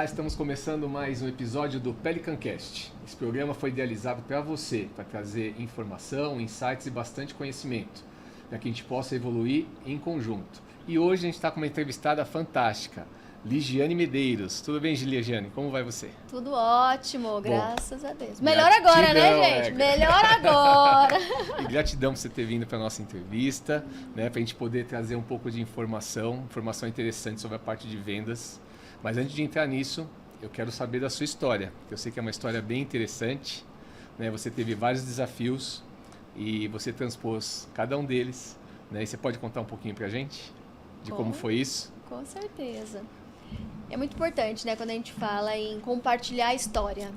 Olá, estamos começando mais um episódio do Pelican Cast. Esse programa foi idealizado para você, para trazer informação, insights e bastante conhecimento, para que a gente possa evoluir em conjunto. E hoje a gente está com uma entrevistada fantástica, Ligiane Medeiros. Tudo bem, Ligiane? Como vai você? Tudo ótimo, graças a Deus. Melhor agora, né, gente? Melhor agora. E gratidão por você ter vindo para a nossa entrevista, né, para a gente poder trazer um pouco de informação interessante sobre a parte de vendas. Mas antes de entrar nisso, eu quero saber da sua história, porque eu sei que é uma história bem interessante, né? Você teve vários desafios e você transpôs cada um deles, né? E você pode contar um pouquinho pra gente de como foi isso? Com certeza. É muito importante, né, quando a gente fala em compartilhar a história.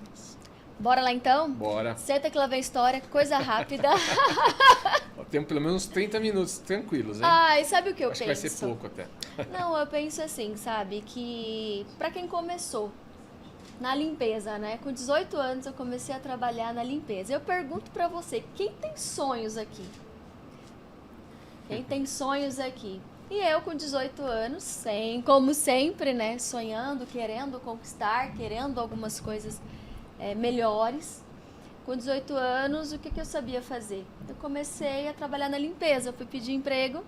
Bora lá então? Bora. Senta que lá vem a história, coisa rápida. Temos pelo menos uns 30 minutos tranquilos, hein? Ah, e sabe o que eu Acho penso? que vai ser pouco até. Não, eu penso assim, sabe, que pra quem começou na limpeza, né? Com 18 anos eu comecei a trabalhar na limpeza. Eu pergunto pra você, quem tem sonhos aqui? Quem tem sonhos aqui? E eu com 18 anos, como sempre, né? Sonhando, querendo conquistar, querendo algumas coisas melhores. Com 18 anos, o que eu sabia fazer? Eu comecei a trabalhar na limpeza. Eu fui pedir emprego,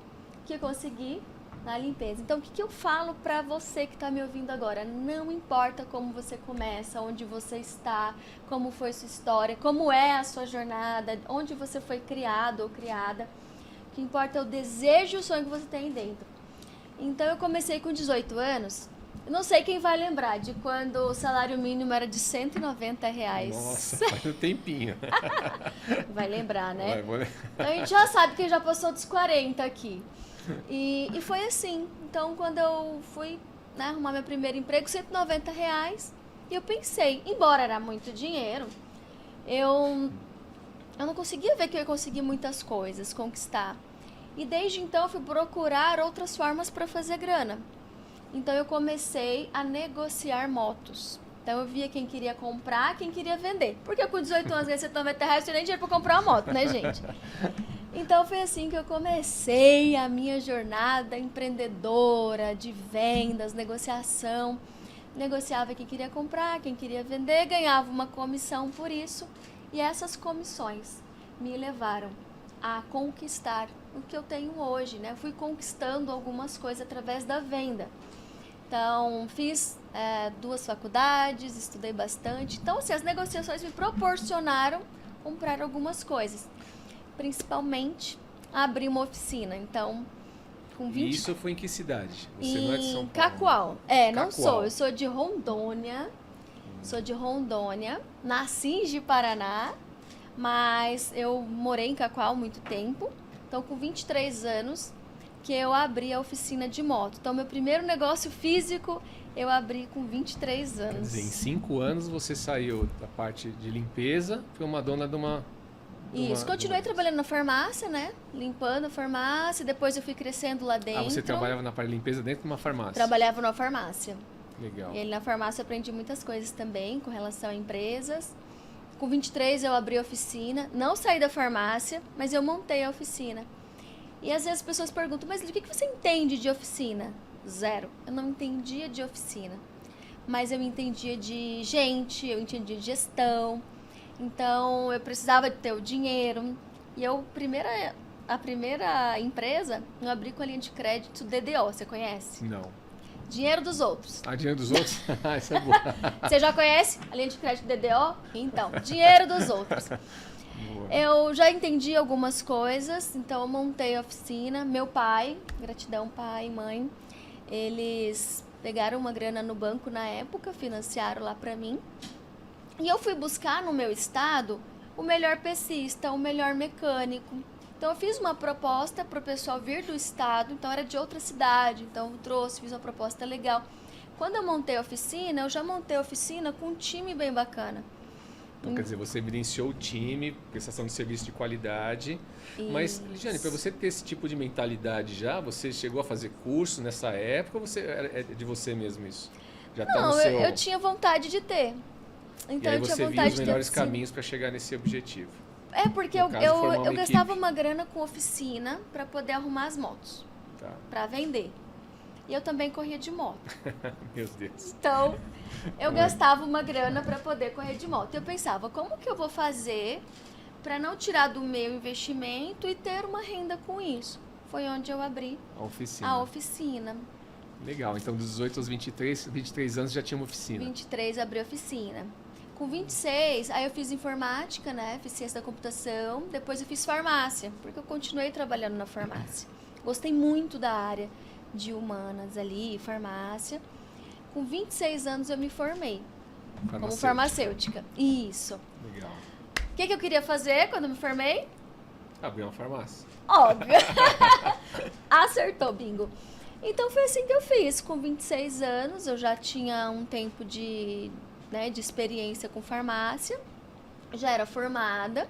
que eu consegui na limpeza. Então, o que eu falo pra você que tá me ouvindo agora? Não importa como você começa, onde você está, como foi sua história, como é a sua jornada, onde você foi criado ou criada. O que importa é o desejo e o sonho que você tem dentro. Então, eu comecei com 18 anos. Eu não sei quem vai lembrar de quando o salário mínimo era de R$190. Nossa, faz um tempinho. Vai lembrar, né? Vai. Então, a gente já sabe que já passou dos 40 aqui. E foi assim. Então, quando eu fui, né, arrumar meu primeiro emprego, R$190, e eu pensei, embora era muito dinheiro, eu não conseguia ver que eu ia conseguir muitas coisas, conquistar. E desde então eu fui procurar outras formas para fazer grana. Então eu comecei a negociar motos. Então eu via quem queria comprar, quem queria vender. Porque com 18 anos, ganhei R$190, eu tinha nem dinheiro para comprar uma moto, né, gente? Então foi assim que eu comecei a minha jornada empreendedora de vendas, negociação. Negociava quem queria comprar, quem queria vender, ganhava uma comissão por isso. E essas comissões me levaram a conquistar o que eu tenho hoje, né? Eu fui conquistando algumas coisas através da venda. Então, fiz 2 faculdades, estudei bastante. Então, assim, as negociações me proporcionaram comprar algumas coisas. Principalmente, abrir uma oficina. Então, com 20... E isso foi em que cidade? Você não é de São Paulo? Cacoal. Não Cacoal. sou. Eu sou de Rondônia. Sou de Rondônia. Nasci em Ji-Paraná, mas eu morei em Cacoal há muito tempo. Então, com 23 anos, que eu abri a oficina de moto. Então, meu primeiro negócio físico, eu abri com 23 anos. Quer dizer, em 5 anos você saiu da parte de limpeza, foi uma dona de uma... Isso, continuei trabalhando na farmácia, né? Limpando a farmácia, depois eu fui crescendo lá dentro. Ah, você trabalhava na parte de limpeza dentro de uma farmácia? Trabalhava na farmácia. Legal. E na farmácia eu aprendi muitas coisas também com relação a empresas. Com 23 eu abri a oficina, não saí da farmácia, mas eu montei a oficina. E às vezes as pessoas perguntam, mas o que você entende de oficina? Zero. Eu não entendia de oficina. Mas eu entendia de gente, eu entendia de gestão. Então eu precisava de ter o dinheiro. E a primeira empresa eu abri com a linha de crédito DDO, você conhece? Não. Dinheiro dos outros. Ah, dinheiro dos outros? Isso é boa. Você já conhece a linha de crédito DDO? Então, dinheiro dos outros. Boa. Eu já entendi algumas coisas, então eu montei a oficina. Meu pai, gratidão pai e mãe, eles pegaram uma grana no banco na época, financiaram lá pra mim. E eu fui buscar no meu estado o melhor pecista, o melhor mecânico. Então eu fiz uma proposta para o pessoal vir do estado, então era de outra cidade, então eu fiz uma proposta legal. Quando eu montei a oficina, eu já montei a oficina com um time bem bacana. Então, quer dizer, você evidenciou o time, prestação de serviço de qualidade. Isso. Mas, Ligiane, para você ter esse tipo de mentalidade já, você chegou a fazer curso nessa época ou é de você mesmo isso? Já tá Não, no seu... eu tinha vontade de ter. Então E aí eu tinha você viu vontade os de ter melhores oficina. caminhos para chegar nesse objetivo. Porque No caso, formar eu uma gastava equipe. uma grana com oficina para poder arrumar as motos, Tá. para vender. E eu também corria de moto. Meu Deus. Então, eu gastava uma grana para poder correr de moto. Eu pensava, como que eu vou fazer para não tirar do meu investimento e ter uma renda com isso? Foi onde eu abri a oficina. Legal, então dos 18 aos 23 anos já tinha uma oficina. 23 abri a oficina. Com 26, aí eu fiz informática, né? Fiz ciência da computação. Depois eu fiz farmácia, porque eu continuei trabalhando na farmácia. Gostei muito da área de humanas ali, farmácia. Com 26 anos eu me formei como farmacêutica. Isso. Legal. O que eu queria fazer quando eu me formei? Abrir uma farmácia. Óbvio. Acertou, bingo. Então foi assim que eu fiz. Com 26 anos eu já tinha um tempo de experiência com farmácia. Já era formada.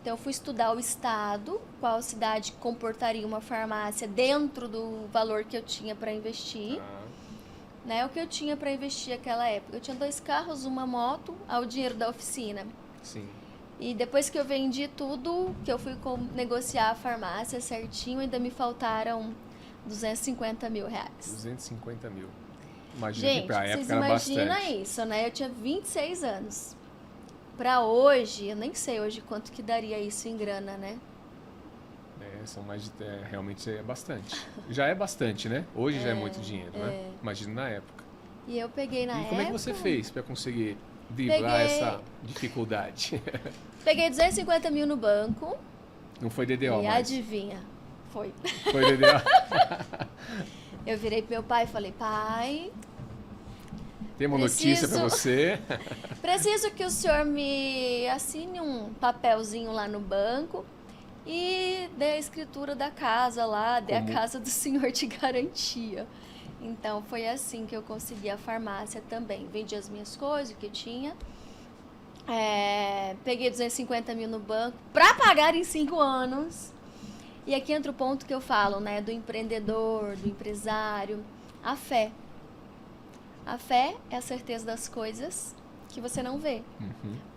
Então, eu fui estudar o estado, qual cidade comportaria uma farmácia dentro do valor que eu tinha para investir. O que eu tinha para investir naquela época? Eu tinha 2 carros, uma moto, ao dinheiro da oficina. Sim. E depois que eu vendi tudo, que eu fui negociar a farmácia certinho, ainda me faltaram 250 mil reais. 250 mil. Imagina gente, que pra época vocês era imaginam bastante. isso, né? Eu tinha 26 anos. Pra hoje, eu nem sei hoje quanto que daria isso em grana, né? São mais de... realmente é bastante. Já é bastante, né? Hoje já é muito dinheiro, né? Imagina na época. E eu peguei na época... E como é que você fez para conseguir driblar essa dificuldade? Peguei 250 mil no banco. Não foi DDO, e mas... adivinha? Foi. Foi DDO? Eu virei pro meu pai e falei, pai... Tem uma notícia para você. Preciso que o senhor me assine um papelzinho lá no banco e dê a escritura da casa lá, dê a casa do senhor de garantia. Então, foi assim que eu consegui a farmácia também. Vendi as minhas coisas, o que eu tinha. Peguei 250 mil no banco para pagar em 5 anos. E aqui entra o ponto que eu falo, né? Do empreendedor, do empresário. A fé. A fé é a certeza das coisas que você não vê.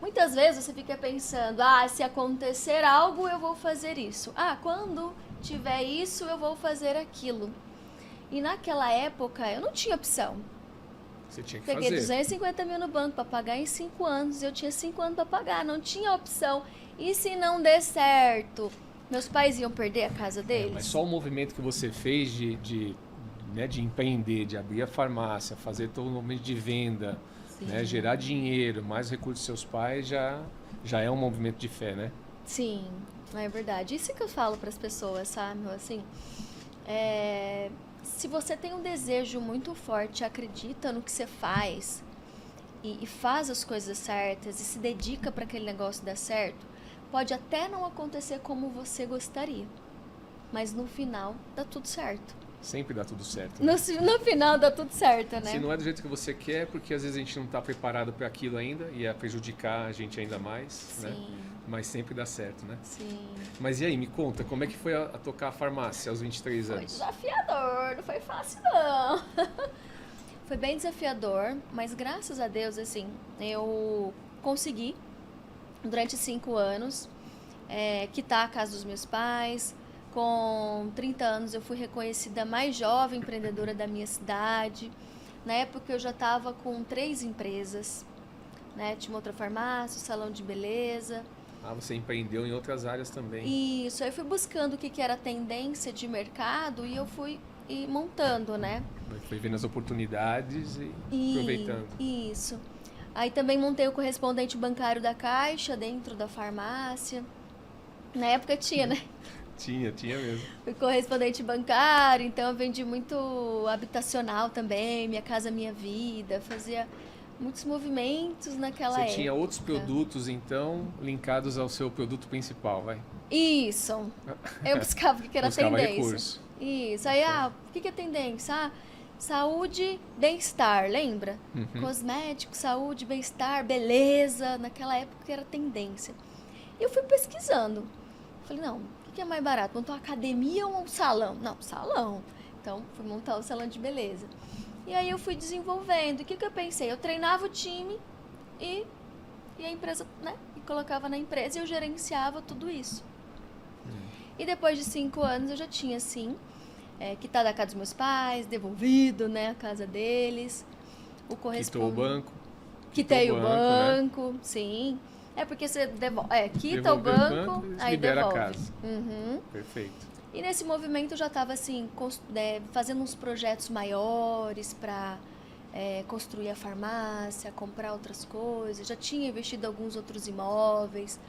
Muitas vezes você fica pensando, se acontecer algo, eu vou fazer isso. Quando tiver isso, eu vou fazer aquilo. E naquela época, eu não tinha opção. Você tinha que Peguei fazer. 250 mil no banco para pagar em 5 anos. Eu tinha 5 anos para pagar, não tinha opção. E se não der certo? Meus pais iam perder a casa deles? Mas só o movimento que você fez de empreender, de abrir a farmácia, fazer todo o movimento de venda, né, gerar dinheiro, mais recursos dos seus pais, já é um movimento de fé, né? Sim, é verdade. Isso que eu falo para as pessoas, sabe? Assim, se você tem um desejo muito forte, acredita no que você faz e faz as coisas certas e se dedica para aquele negócio dar certo, pode até não acontecer como você gostaria, mas no final dá tudo certo. Sempre dá tudo certo. Né? No final dá tudo certo, né? Se não é do jeito que você quer, porque às vezes a gente não está preparado para aquilo ainda e ia prejudicar a gente ainda mais, Sim. né? Mas sempre dá certo, né? Sim. Mas e aí, me conta, como é que foi a tocar a farmácia aos 23 anos? Foi desafiador, não foi fácil não. Foi bem desafiador, mas graças a Deus, assim, eu consegui, durante 5 anos, quitar a casa dos meus pais. Com 30 anos eu fui reconhecida a mais jovem empreendedora da minha cidade. Na época eu já estava com 3 empresas, né? Tinha uma outra farmácia, um salão de beleza. Você empreendeu em outras áreas também. Isso, aí eu fui buscando o que era tendência de mercado e eu fui montando, né? Foi vendo as oportunidades e aproveitando. Isso. Aí também montei o correspondente bancário da Caixa dentro da farmácia. Na época tinha, né? Tinha mesmo. Fui correspondente bancário, então eu vendi muito habitacional também, Minha Casa Minha Vida, fazia muitos movimentos naquela época. Você tinha outros produtos, então, linkados ao seu produto principal, vai? Isso. Eu buscava o que era buscava tendência. Recurso. Isso. Aí, o que é tendência? Saúde, bem-estar, lembra? Cosmético, saúde, bem-estar, beleza, naquela época que era tendência. E eu fui pesquisando. Falei, não, o que é mais barato? Montar uma academia ou um salão? Não, salão. Então, fui montar o salão de beleza. E aí eu fui desenvolvendo. O que eu pensei? Eu treinava o time e a empresa, né? E colocava na empresa e eu gerenciava tudo isso. E depois de 5 anos eu já tinha, sim, quitado a casa dos meus pais, devolvido, né, a casa deles. O Quitou o banco. Quitei o né? banco, sim. É porque você quita Devolveu o banco, aí libera devolve. a casa. Uhum. Perfeito. E nesse movimento eu já estava assim, fazendo uns projetos maiores para construir a farmácia, comprar outras coisas. Já tinha investido em alguns outros imóveis,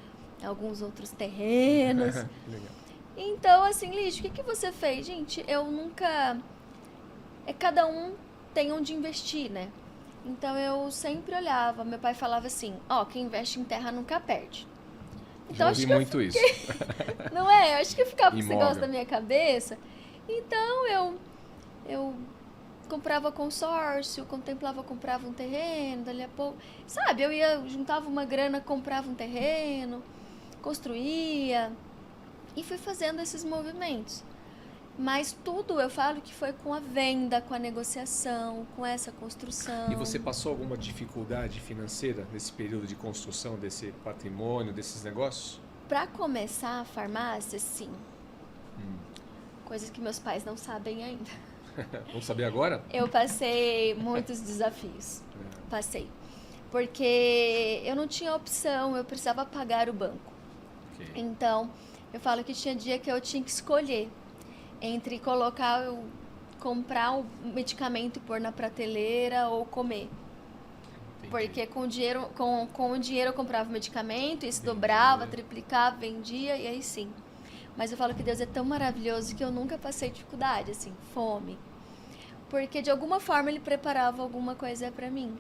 alguns outros terrenos. Legal. Então, assim, Liz, o que você fez? Gente, eu nunca... cada um tem onde investir, né? Então eu sempre olhava, meu pai falava assim, quem investe em terra nunca perde. Então, Já ouvi muito isso. Não é? Eu acho que eu ficava com esse Imóvel. negócio da minha cabeça. Então eu comprava consórcio, comprava um terreno, dali a pouco. Sabe, juntava uma grana, comprava um terreno, construía e fui fazendo esses movimentos. Mas tudo eu falo que foi com a venda, com a negociação, com essa construção. E você passou alguma dificuldade financeira nesse período de construção desse patrimônio, desses negócios? Para começar a farmácia, sim. Coisas que meus pais não sabem ainda. Vamos saber agora? Eu passei muitos desafios. Passei. Porque eu não tinha opção, eu precisava pagar o banco. Okay. Então, eu falo que tinha dia que eu tinha que escolher entre comprar o medicamento e pôr na prateleira ou comer. Entendi. Porque com o dinheiro eu comprava o medicamento, isso dobrava, triplicava, vendia e aí sim. Mas eu falo que Deus é tão maravilhoso que eu nunca passei dificuldade, assim, fome. Porque de alguma forma Ele preparava alguma coisa pra mim.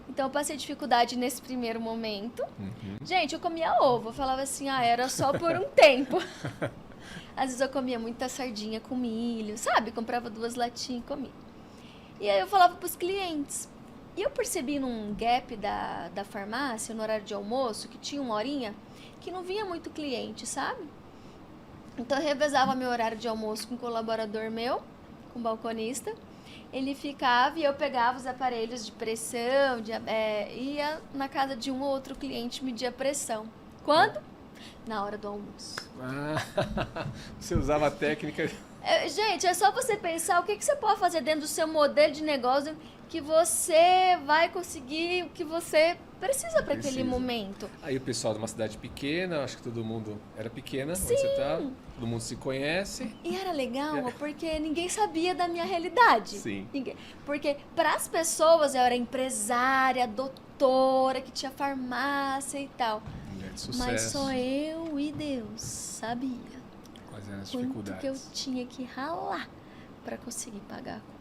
Então eu passei dificuldade nesse primeiro momento. Gente, eu comia ovo, eu falava assim, era só por um tempo. Às vezes eu comia muita sardinha com milho, sabe? Comprava 2 latinhas e comia. E aí eu falava pros clientes. E eu percebi num gap da farmácia, no horário de almoço, que tinha 1 horinha, que não vinha muito cliente, sabe? Então eu revezava meu horário de almoço com um colaborador meu, com um balconista. Ele ficava e eu pegava os aparelhos de pressão, ia na casa de um ou outro cliente medir a pressão. Quando? Na hora do almoço. Você usava a técnica... Gente, é só você pensar o que você pode fazer dentro do seu modelo de negócio que você vai conseguir o que você precisa para aquele momento. Aí o pessoal de uma cidade pequena, acho que todo mundo era pequena, Sim. onde você tá, todo mundo se conhece. E era legal porque ninguém sabia da minha realidade. Sim. Porque para as pessoas eu era empresária, doutora, que tinha farmácia e tal. Mulher de sucesso. Mas só eu e Deus sabia. Quais eram as Quanto dificuldades? que eu tinha que ralar para conseguir pagar a conta.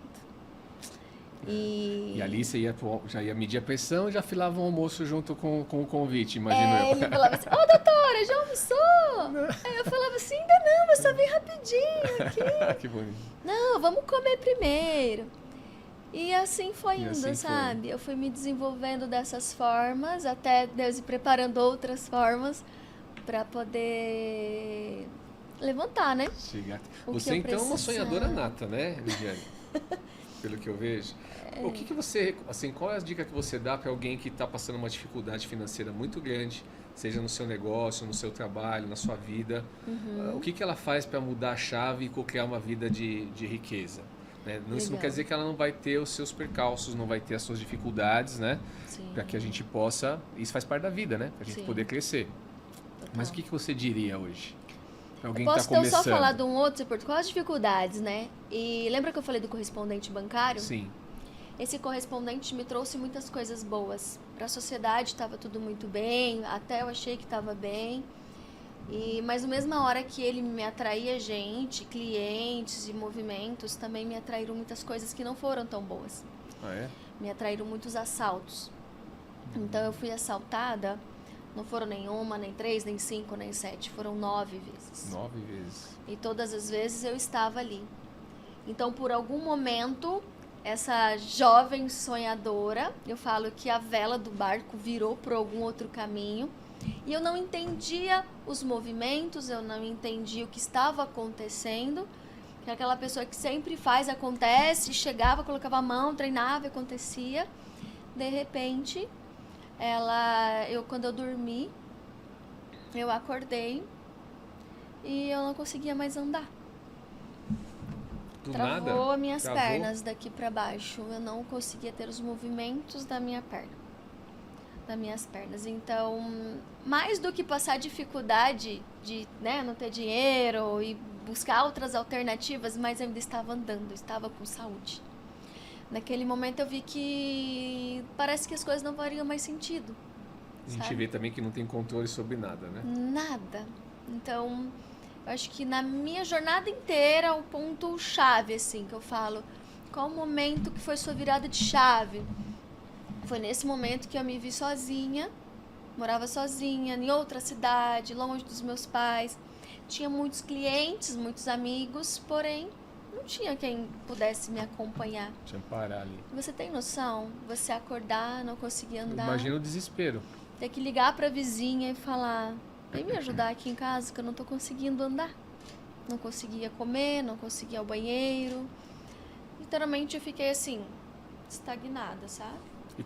E ali você já ia medir a pressão e já filava um almoço junto com o convite, imagino eu. Ele falava assim, doutora, já almoçou? Aí eu falava assim, ainda não, mas só vem rapidinho aqui. Que bonito. Não, vamos comer primeiro. E assim foi indo, assim sabe? foi. Eu fui me desenvolvendo dessas formas, até Deus ir preparando outras formas para poder levantar, né? Você então é uma sonhadora nata, né, Lidiane? Pelo que eu vejo. O que você, assim, qual é a dica que você dá para alguém que está passando uma dificuldade financeira muito grande, seja no seu negócio, no seu trabalho, na sua vida? O que ela faz para mudar a chave e criar uma vida de riqueza? Né? Isso não quer dizer que ela não vai ter os seus percalços, não vai ter as suas dificuldades, né? Para que a gente possa... Isso faz parte da vida, né? Para a gente poder crescer. Total. Mas o que você diria hoje? Alguém eu posso que tá então só falar de um outro, quais as dificuldades, né? E lembra que eu falei do correspondente bancário? Sim. Esse correspondente me trouxe muitas coisas boas. Para a sociedade estava tudo muito bem, até eu achei que estava bem. Mas na mesma hora que ele me atraía gente, clientes e movimentos, também me atraíram muitas coisas que não foram tão boas. Ah, é? Me atraíram muitos assaltos. Então eu fui assaltada, não foram nem 1, nem 3, nem 5, nem 7, foram 9 vezes. 9 vezes. E todas as vezes eu estava ali. Então por algum momento, essa jovem sonhadora, eu falo que a vela do barco virou por algum outro caminho. E eu não entendia os movimentos, eu não entendia o que estava acontecendo. Que é aquela pessoa que sempre faz, acontece, chegava, colocava a mão, treinava e acontecia. De repente, quando eu dormi, eu acordei e eu não conseguia mais andar. Travou as minhas pernas daqui para baixo. Eu não conseguia ter os movimentos da minha perna. Das minhas pernas. Então, mais do que passar dificuldade de, né, não ter dinheiro e buscar outras alternativas, mas eu ainda estava andando, estava com saúde. Naquele momento eu vi que parece que as coisas não fariam mais sentido. A gente vê também que não tem controle sobre nada, né? Nada. Então, eu acho que na minha jornada inteira, o ponto chave, assim, que eu falo, qual o momento que foi sua virada de chave? Foi nesse momento que eu me vi sozinha, morava sozinha, em outra cidade, longe dos meus pais. Tinha muitos clientes, muitos amigos, porém, não tinha quem pudesse me acompanhar. Tinha que parar ali. Você tem noção? Você acordar, não conseguir andar. Imagina o desespero. Ter que ligar pra vizinha e falar, vem me ajudar aqui em casa que eu não tô conseguindo andar. Não conseguia comer, não conseguia ir ao banheiro. Literalmente eu fiquei assim, estagnada, sabe? E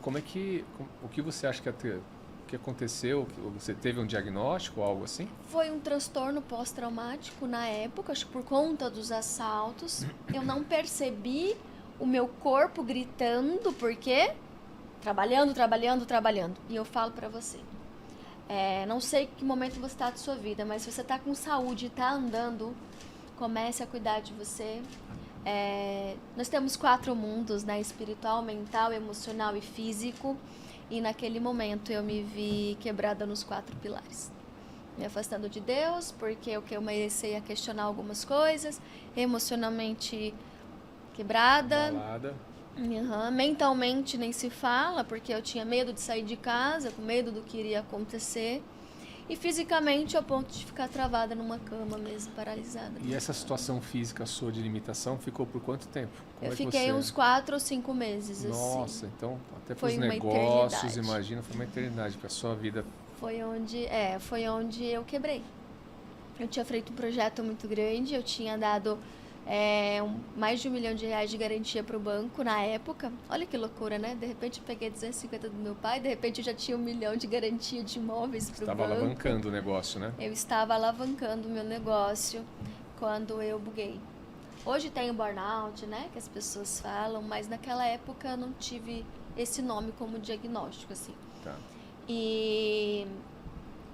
o que você acha que aconteceu? Você teve um diagnóstico ou algo assim? Foi um transtorno pós-traumático na época, acho que por conta dos assaltos. Eu não percebi o meu corpo gritando, porque trabalhando. E eu falo pra você, não sei que momento você está de sua vida, mas se você está com saúde e está andando, comece a cuidar de você. Nós temos 4 mundos, né? Espiritual, mental, emocional e físico. E naquele momento eu me vi quebrada nos 4 pilares. Me afastando de Deus, porque eu comecei a questionar algumas coisas. Emocionalmente quebrada. Balada. Mentalmente nem se fala, porque eu tinha medo de sair de casa, com medo do que iria acontecer. E fisicamente ao ponto de ficar travada numa cama mesmo, paralisada. E essa situação física sua de limitação ficou por quanto tempo? Eu fiquei uns 4 ou 5 meses. Nossa, assim. então até para Foi os uma negócios, eternidade. imagina, foi uma eternidade para a sua vida. Foi onde eu quebrei. Eu tinha feito um projeto muito grande, eu tinha dado mais de R$1 milhão de garantia para o banco na época. Olha que loucura, né? De repente eu peguei 250 do meu pai, de repente eu já tinha R$1 milhão de garantia de imóveis para o banco. Estava alavancando o negócio, né? Eu estava alavancando o meu negócio quando eu buguei. Hoje tem o burnout, né? Que as pessoas falam, mas naquela época eu não tive esse nome como diagnóstico, assim. Tá. E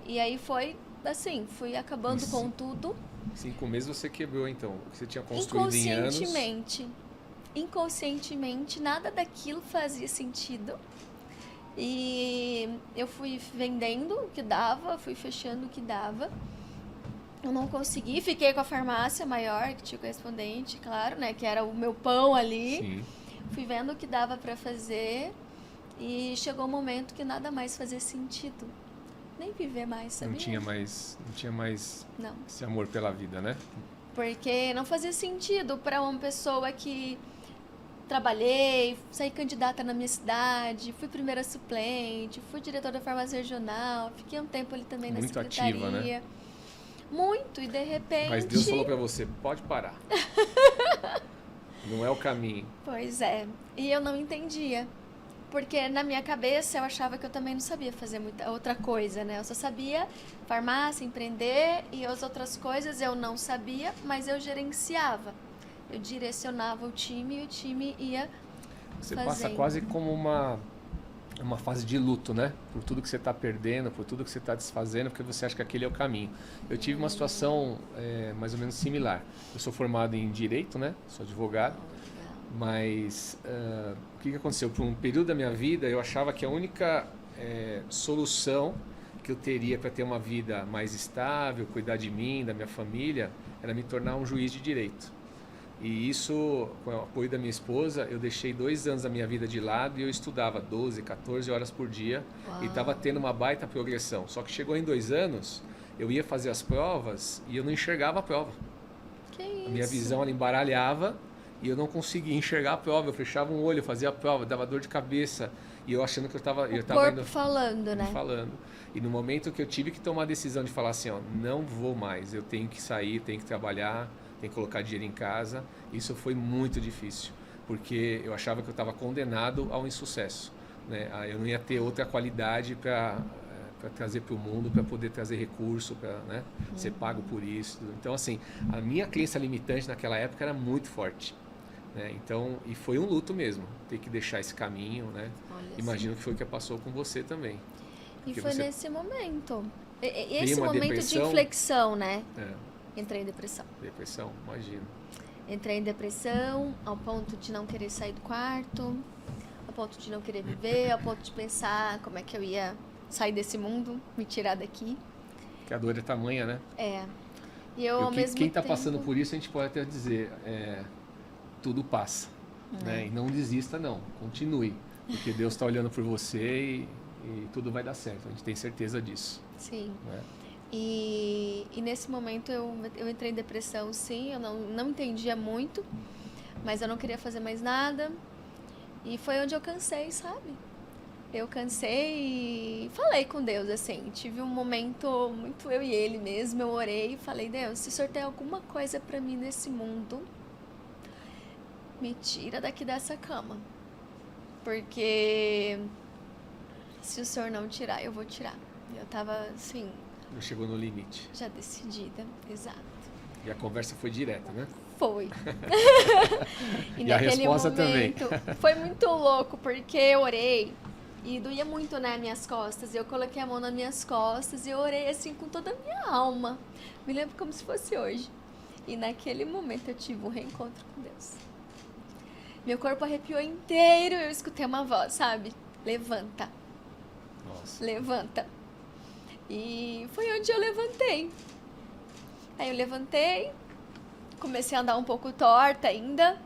aí foi assim, fui acabando com tudo. 5 meses você quebrou, então, o que você tinha construído em anos. Inconscientemente, nada daquilo fazia sentido. E eu fui vendendo o que dava, fui fechando o que dava. Eu não consegui, fiquei com a farmácia maior, que tinha correspondente, claro, né? Que era o meu pão ali. Sim. Fui vendo o que dava para fazer e chegou um momento que nada mais fazia sentido. Nem viver mais, sabia? Não tinha mais Não. esse amor pela vida, né? Porque não fazia sentido para uma pessoa que trabalhei, saí candidata na minha cidade, fui primeira suplente, fui diretora da farmácia regional, fiquei um tempo ali também na secretaria. Muito ativa, né? Muito, e de repente... Mas Deus falou pra você, pode parar. Não é o caminho. Pois é, e eu não entendia. Porque na minha cabeça eu achava que eu também não sabia fazer muita outra coisa, né? Eu só sabia farmácia, empreender e as outras coisas eu não sabia, mas eu gerenciava. Eu direcionava o time e o time ia Você fazendo. passa quase como uma fase de luto, né? Por tudo que você está perdendo, por tudo que você está desfazendo, porque você acha que aquele é o caminho. Eu tive uma situação mais ou menos similar. Eu sou formado em Direito, né? Sou advogado. Mas o que aconteceu? Por um período da minha vida, eu achava que a única solução que eu teria para ter uma vida mais estável, cuidar de mim, da minha família, era me tornar um juiz de direito. E isso, com o apoio da minha esposa, eu deixei 2 anos da minha vida de lado e eu estudava 12, 14 horas por dia. Uau. E estava tendo uma baita progressão. Só que chegou em 2 anos, eu ia fazer as provas e eu não enxergava a prova. Que isso? A minha visão ela embaralhava e eu não conseguia enxergar a prova. Eu fechava um olho, eu fazia a prova, dava dor de cabeça. E eu achando que eu estava indo falando, né? Falando. E no momento que eu tive que tomar a decisão de falar assim, ó, não vou mais, eu tenho que sair, tenho que trabalhar, tenho que colocar dinheiro em casa, isso foi muito difícil, porque eu achava que eu estava condenado ao insucesso, né? Eu não ia ter outra qualidade para para trazer para o mundo, para poder trazer recurso, para, né, ser pago por isso. Então, assim, a minha crença limitante naquela época era muito forte. Né? Então, e foi um luto mesmo, ter que deixar esse caminho, né? Imagino que foi o que passou com você também. E foi você... nesse momento. Esse momento depressão, de inflexão, né? É. Entrei em depressão. Depressão, imagino. Entrei em depressão ao ponto de não querer sair do quarto, ao ponto de não querer viver, ao ponto de pensar como é que eu ia sair desse mundo, me tirar daqui. Que a dor é tamanha, né? É. E eu, ao mesmo quem está tempo... passando por isso, a gente pode até dizer, tudo passa. Né? E não desista, não. Continue. Porque Deus está olhando por você e tudo vai dar certo. A gente tem certeza disso. Sim. Né? E nesse momento eu entrei em depressão, sim. Eu não entendia muito, mas eu não queria fazer mais nada. E foi onde eu cansei, sabe? Eu cansei e falei com Deus, assim. Tive um momento muito eu e Ele mesmo. Eu orei e falei, Deus, se o Senhor tem alguma coisa pra mim nesse mundo, me tira daqui dessa cama. Porque se o Senhor não tirar, eu vou tirar. Eu tava, assim... Não chegou no limite. Já decidida, exato. E a conversa foi direta, né? Foi. E a resposta momento, também. Foi muito louco, porque eu orei e doía muito, né, minhas costas. Eu coloquei a mão nas minhas costas e eu orei, assim, com toda a minha alma. Me lembro como se fosse hoje. E naquele momento eu tive um reencontro com Deus. Meu corpo arrepiou inteiro e eu escutei uma voz, sabe? Levanta. Nossa. Levanta. E foi onde eu levantei. Aí eu levantei, comecei a andar um pouco torta ainda,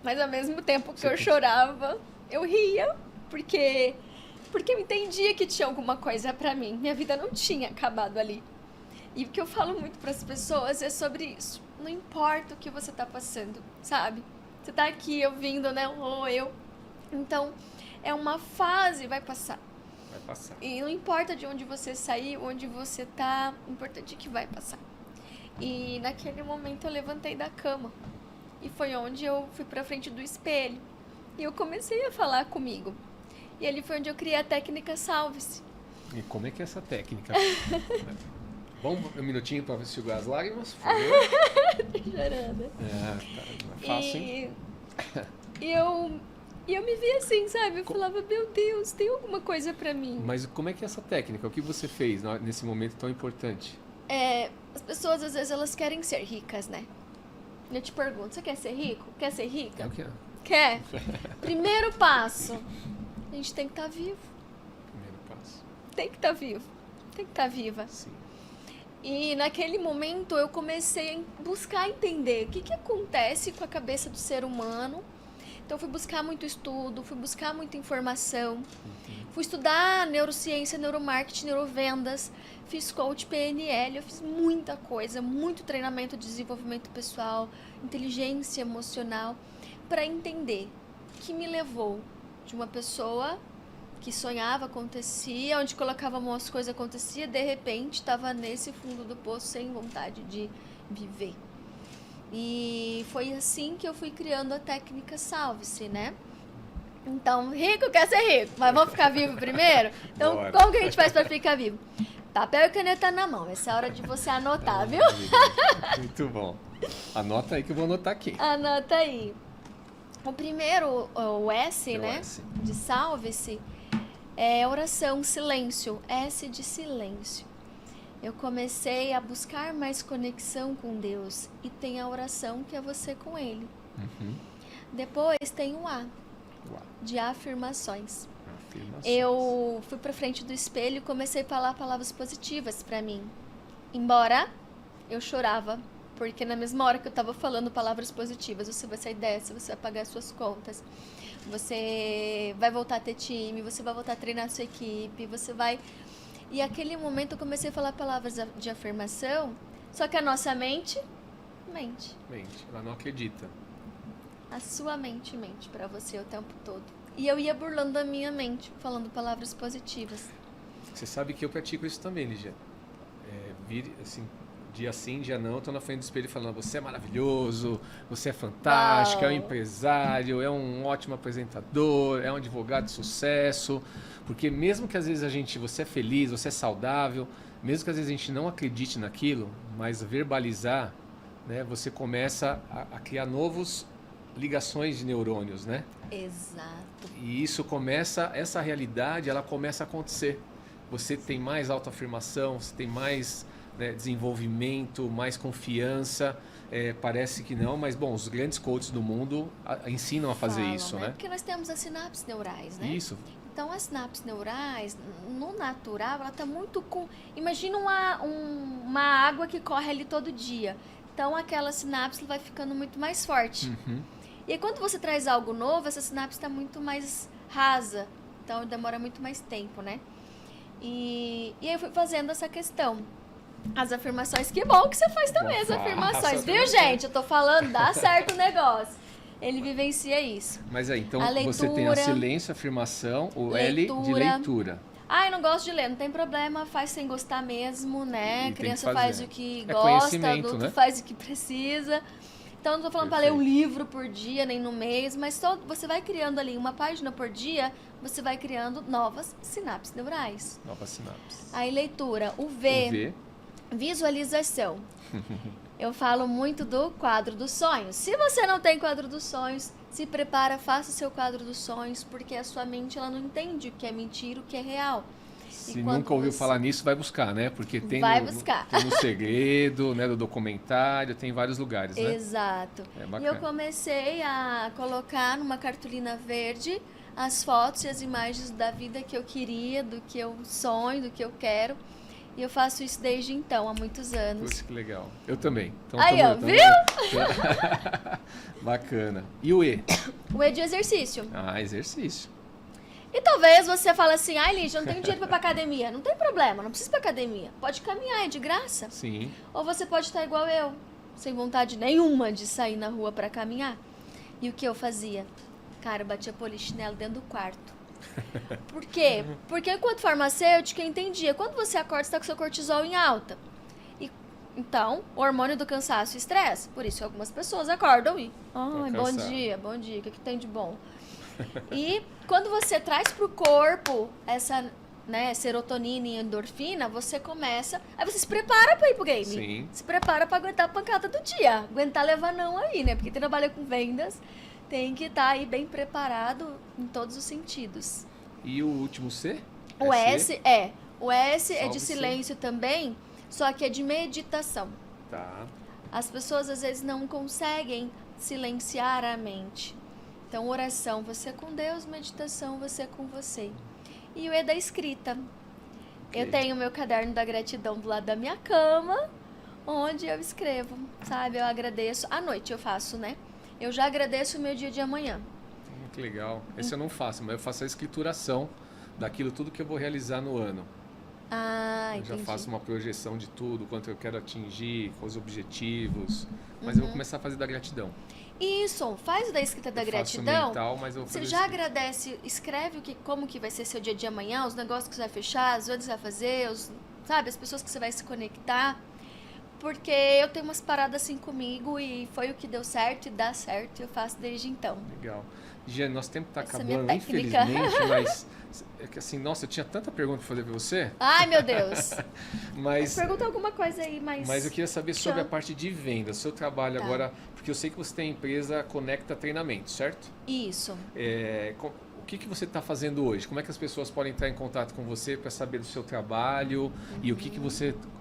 mas ao mesmo tempo que eu chorava, eu ria, porque eu entendia que tinha alguma coisa pra mim. Minha vida não tinha acabado ali. E o que eu falo muito pras pessoas é sobre isso. Não importa o que você tá passando, sabe? Você tá aqui ouvindo, né? Eu. Então, é uma fase, vai passar. Vai passar. E não importa de onde você sair, onde você tá, o importante é que vai passar. E naquele momento eu levantei da cama. E foi onde eu fui pra frente do espelho. E eu comecei a falar comigo. E ali foi onde eu criei a técnica Salve-se. E como é que é essa técnica? Bom, um minutinho para enxugar as lágrimas. Tô chorando. Tá. Não é fácil, hein? E eu me vi assim, sabe? Eu falava, meu Deus, tem alguma coisa pra mim. Mas como é que é essa técnica? O que você fez nesse momento tão importante? As pessoas, às vezes, elas querem ser ricas, né? Eu te pergunto, você quer ser rico? Quer ser rica? Eu quero. Quer? Primeiro passo, a gente tem que estar vivo. Primeiro passo. Tem que estar vivo. Tem que estar viva. Sim. E naquele momento eu comecei a buscar entender o que acontece com a cabeça do ser humano. Então eu fui buscar muito estudo, fui buscar muita informação, fui estudar neurociência, neuromarketing, neurovendas, fiz coach PNL, eu fiz muita coisa, muito treinamento de desenvolvimento pessoal, inteligência emocional, para entender o que me levou de uma pessoa que sonhava, acontecia, onde colocava a mão as coisas acontecia, de repente estava nesse fundo do poço sem vontade de viver. E foi assim que eu fui criando a técnica Salve-se, né? Então, rico quer ser rico, mas vamos ficar vivo primeiro? Então, Bora. como que a gente faz para ficar vivo? Papel e caneta na mão, essa é a hora de você anotar, viu? Muito bom. Anota aí que eu vou anotar aqui. Anota aí. O primeiro, o S, O né? S. De Salve-se, é oração, silêncio. S de silêncio. Eu comecei a buscar mais conexão com Deus. E tem a oração que é você com Ele. Uhum. Depois tem o A, Uau. de afirmações. Afirmações. Eu fui pra frente do espelho e comecei a falar palavras positivas pra mim. Embora eu chorava, porque na mesma hora que eu tava falando palavras positivas, você vai sair dessa, você vai pagar suas contas, você vai voltar a ter time, você vai voltar a treinar a sua equipe, você vai... E aquele momento eu comecei a falar palavras de afirmação, só que a nossa mente, mente. Ela não acredita. A sua mente mente pra você o tempo todo. E eu ia burlando a minha mente, falando palavras positivas. Você sabe que eu pratico isso também, Lígia. Assim, dia sim, dia não, eu tô na frente do espelho falando, você é maravilhoso, você é fantástico, é um empresário, é um ótimo apresentador, é um advogado de sucesso. Porque mesmo que às vezes você é feliz, você é saudável, mesmo que às vezes a gente não acredite naquilo, mas verbalizar, né, você começa a criar novas ligações de neurônios, né? Exato. E isso começa, essa realidade, ela começa a acontecer. Você tem mais autoafirmação, você tem mais, né, desenvolvimento, mais confiança. Parece que não, mas bom, os grandes coaches do mundo ensinam a fazer isso, né? Porque nós temos as sinapses neurais, né? Isso. Então, as sinapses neurais, no natural, ela está muito com... Imagina uma água que corre ali todo dia. Então, aquela sinapse vai ficando muito mais forte. Uhum. E aí, quando você traz algo novo, essa sinapse está muito mais rasa. Então, demora muito mais tempo, né? E aí, eu fui fazendo essa questão. As afirmações. Que bom que você faz também as afirmações. Viu, gente? Eu tô falando, dá certo o negócio. Ele vivencia isso. Mas aí, então leitura, você tem a silêncio, afirmação, o L de leitura. Ah, eu não gosto de ler, não tem problema, faz sem gostar mesmo, né? E Criança faz o que É gosta, adulto, né? Faz o que precisa. Então, não tô falando para ler um livro por dia, nem no mês, mas você vai criando ali uma página por dia, você vai criando novas sinapses neurais. Novas sinapses. Aí, leitura, o V. Visualização. Eu falo muito do quadro dos sonhos. Se você não tem quadro dos sonhos, se prepara, faça o seu quadro dos sonhos, porque a sua mente ela não entende o que é mentira, o que é real. Se nunca ouviu falar nisso, vai buscar, né? Porque tem tem no Segredo, né, do documentário, tem vários lugares, né? Exato. É e eu comecei a colocar numa cartolina verde as fotos e as imagens da vida que eu queria, do que eu sonho, do que eu quero. E eu faço isso desde então, há muitos anos. Puxa, que legal. Eu também. Então, aí, ó, viu? Bacana. E o E? O E de exercício. Ah, exercício. E talvez você fale assim, ai, Lígia, eu não tenho dinheiro para ir pra academia. Não tem problema, não precisa ir pra academia. Pode caminhar, é de graça. Sim. Ou você pode estar igual eu, sem vontade nenhuma de sair na rua para caminhar. E o que eu fazia? Cara, eu batia polichinelo dentro do quarto. Por quê? Porque enquanto farmacêutica eu entendia, quando você acorda, você está com seu cortisol em alta. Então, o hormônio do cansaço e estresse. Por isso algumas pessoas acordam e... Ai, bom dia, o que tem de bom? E quando você traz pro corpo essa, né, serotonina e endorfina, você começa... Aí você se prepara para ir pro game. Sim. Se prepara para aguentar a pancada do dia. Aguentar levar não aí, né? Porque quem trabalha com vendas tem que estar aí bem preparado em todos os sentidos. E o último C? O S é. O S é de Salve-se. silêncio também, só que é de meditação. Tá. As pessoas às vezes não conseguem silenciar a mente. Então, oração, você com Deus, meditação, você com você. E o E da escrita. Ok. Eu tenho meu caderno da gratidão do lado da minha cama, onde eu escrevo, sabe? Eu agradeço. À noite eu faço, né? Eu já agradeço o meu dia de amanhã. Que legal. Esse eu não faço, mas eu faço a escrituração daquilo tudo que eu vou realizar no ano. Ah, Eu já entendi. faço uma projeção de tudo, quanto eu quero atingir, os objetivos. Mas eu vou começar a fazer da gratidão. Isso, faz o da escrita da Eu faço gratidão. mental, mas eu vou Você fazer já escrito. agradece, escreve como que vai ser seu dia de amanhã, os negócios que você vai fechar, as coisas que você vai fazer, sabe, as pessoas que você vai se conectar. Porque eu tenho umas paradas assim comigo e foi o que deu certo e dá certo e eu faço desde então. Legal. Giane, nosso tempo está Essa é a minha acabando, técnica. infelizmente, mas é que assim, nossa, eu tinha tanta pergunta para fazer para você, Ai, meu Deus. mas Pergunta alguma coisa aí, eu queria saber sobre a parte de vendas, seu trabalho Tá. agora, porque eu sei que você tem a empresa Conecta Treinamento, certo? Isso. O que você está fazendo hoje? Como é que as pessoas podem entrar em contato com você para saber do seu trabalho e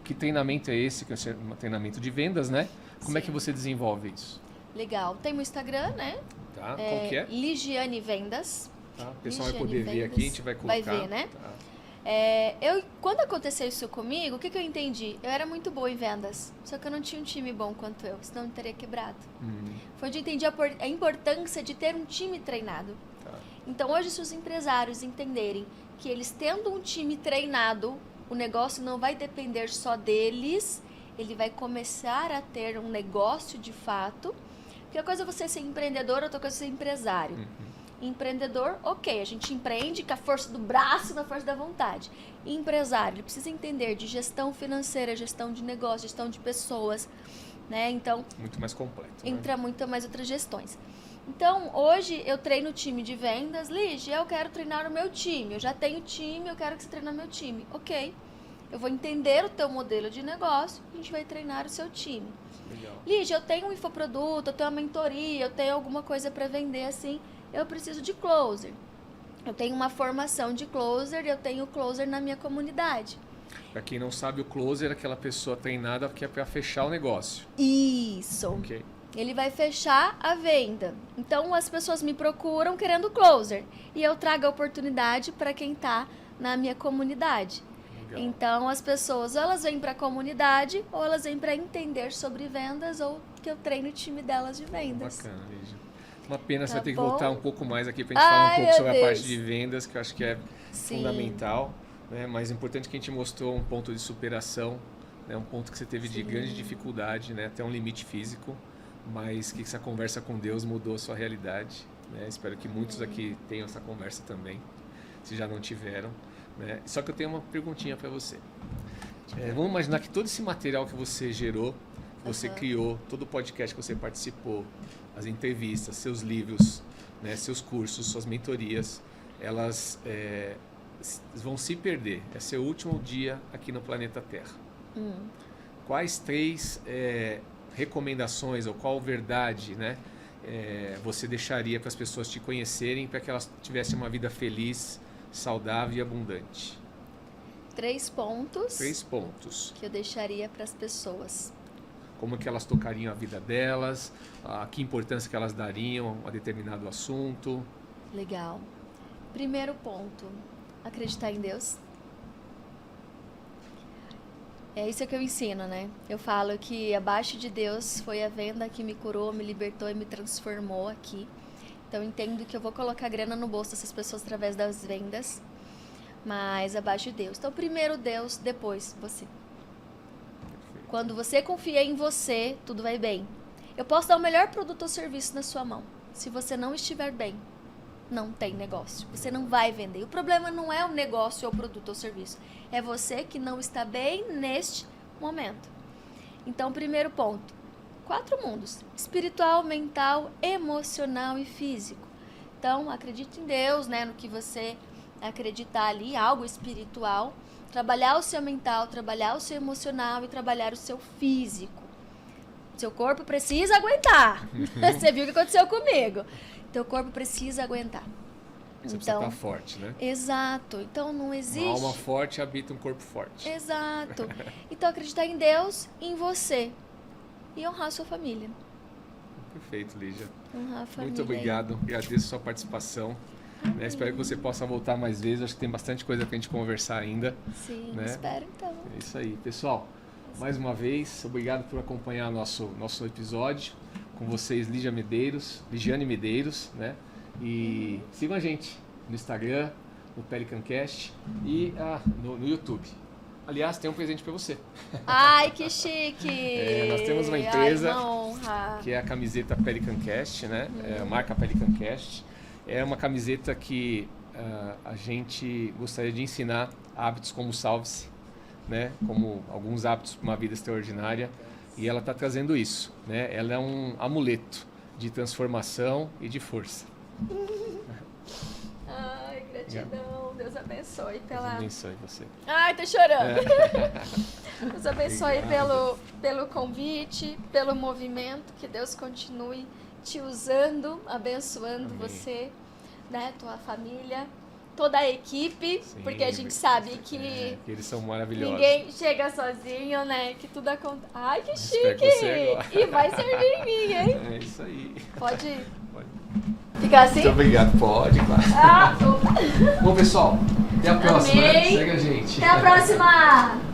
que treinamento é esse, que é um treinamento de vendas, né? Como é Sim. que você desenvolve isso? Legal. Tem o Instagram, né? Tá? Qual que é? Ligiane Vendas. Tá? O pessoal vai Ligiane poder ver Vendas. aqui, a gente vai colocar. Vai ver, né? Tá. Quando aconteceu isso comigo, o que eu entendi? Eu era muito boa em vendas, só que eu não tinha um time bom quanto eu, senão eu teria quebrado. Foi onde eu entendi a importância de ter um time treinado. Tá. Então, hoje, se os empresários entenderem que eles tendo um time treinado, o negócio não vai depender só deles, ele vai começar a ter um negócio de fato. Porque uma coisa é você ser empreendedor, outra coisa é ser empresário. Empreendedor, ok, a gente empreende com a força do braço, na força da vontade. Empresário, ele precisa entender de gestão financeira, gestão de negócio, gestão de pessoas, né? Então, muito mais completo. Entra muito mais outras gestões. Então, hoje eu treino o time de vendas. Lígia, eu quero treinar o meu time. Eu já tenho time, eu quero que você treine o meu time. Ok, eu vou entender o teu modelo de negócio, a gente vai treinar o seu time. Legal. Lígia, eu tenho um infoproduto, eu tenho uma mentoria, eu tenho alguma coisa para vender assim, eu preciso de closer. Eu tenho uma formação de closer, eu tenho closer na minha comunidade. Para quem não sabe, o closer é aquela pessoa treinada que é para fechar o negócio. Isso. Ok. Ele vai fechar a venda. Então, as pessoas me procuram querendo closer. E eu trago a oportunidade para quem está na minha comunidade. Legal. Então, as pessoas, ou elas vêm para a comunidade, ou elas vêm para entender sobre vendas, ou que eu treino o time delas de vendas. Bacana, Lígia. Uma pena você Tá vai ter que bom? voltar um pouco mais aqui para a gente falar um pouco meu sobre a parte Deus. de vendas, que eu acho que é Sim. fundamental. Né? Mas é importante que a gente mostrou um ponto de superação, né? Um ponto que você teve de Sim. grande dificuldade, né? Até um limite físico, mas que essa conversa com Deus mudou a sua realidade. Né? Espero que muitos aqui tenham essa conversa também, se já não tiveram. Né? Só que eu tenho uma perguntinha para você. Vamos imaginar que todo esse material que você gerou, que você criou, todo o podcast que você participou, as entrevistas, seus livros, né? Seus cursos, suas mentorias, elas vão se perder. É seu último dia aqui no planeta Terra. Quais 3 recomendações ou qual verdade, né, você deixaria para as pessoas te conhecerem, para que elas tivessem uma vida feliz, saudável e abundante? 3 pontos. 3 pontos. Que eu deixaria para as pessoas. Como que elas tocariam a vida delas, que importância que elas dariam a determinado assunto. Legal. Primeiro ponto, acreditar em Deus. É isso que eu ensino, né? Eu falo que abaixo de Deus foi a venda que me curou, me libertou e me transformou aqui. Então, eu entendo que eu vou colocar grana no bolso dessas pessoas através das vendas, mas abaixo de Deus. Então, primeiro Deus, depois você. Quando você confia em você, tudo vai bem. Eu posso dar o melhor produto ou serviço na sua mão. Se você não estiver bem, não tem negócio. Você não vai vender. O problema não é o negócio ou o produto ou serviço. É você que não está bem neste momento. Então, primeiro ponto. 4 mundos. Espiritual, mental, emocional e físico. Então, acredite em Deus, né? No que você acreditar ali, algo espiritual. Trabalhar o seu mental, trabalhar o seu emocional e trabalhar o seu físico. Seu corpo precisa aguentar. Você viu o que aconteceu comigo. Teu corpo precisa aguentar. Você precisa estar forte, né? Exato. Então não existe... Uma alma forte habita um corpo forte. Exato. Então acreditar em Deus, em você. E honrar a sua família. Perfeito, Lígia. Honrar a família. Muito obrigado. Agradeço a sua participação. Né? Espero que você possa voltar mais vezes. Acho que tem bastante coisa pra gente conversar ainda. Sim, né? espero então. É isso aí. Pessoal, mais uma vez, obrigado por acompanhar nosso episódio. Com vocês, Ligiane Medeiros, né? E sigam a gente no Instagram, no PelicanCast e no YouTube. Aliás, tem um presente para você. Ai, que chique! Nós temos uma empresa. Ai, uma honra. Que é a camiseta PelicanCast, né? É a marca PelicanCast. É uma camiseta que a gente gostaria de ensinar hábitos como salve-se, né? Como alguns hábitos para uma vida extraordinária. E ela está trazendo isso, né? Ela é um amuleto de transformação e de força. Ai, gratidão. Deus abençoe pela... Deus abençoe você. Ai, tô chorando. Deus abençoe pelo convite, pelo movimento. Que Deus continue te usando, abençoando Amém. Você, né? Tua família, toda a equipe. Sim, porque a gente sabe que que eles são maravilhosos. ninguém chega sozinho, né? Que tudo acontece. Ai, que Espero chique! que você goste. E vai servir em mim, hein? É isso aí. Pode Pode. ficar assim? Muito obrigado. Pode, claro. Ah, opa. Bom, pessoal, até a próxima. Amém. Segue a gente. Até a próxima!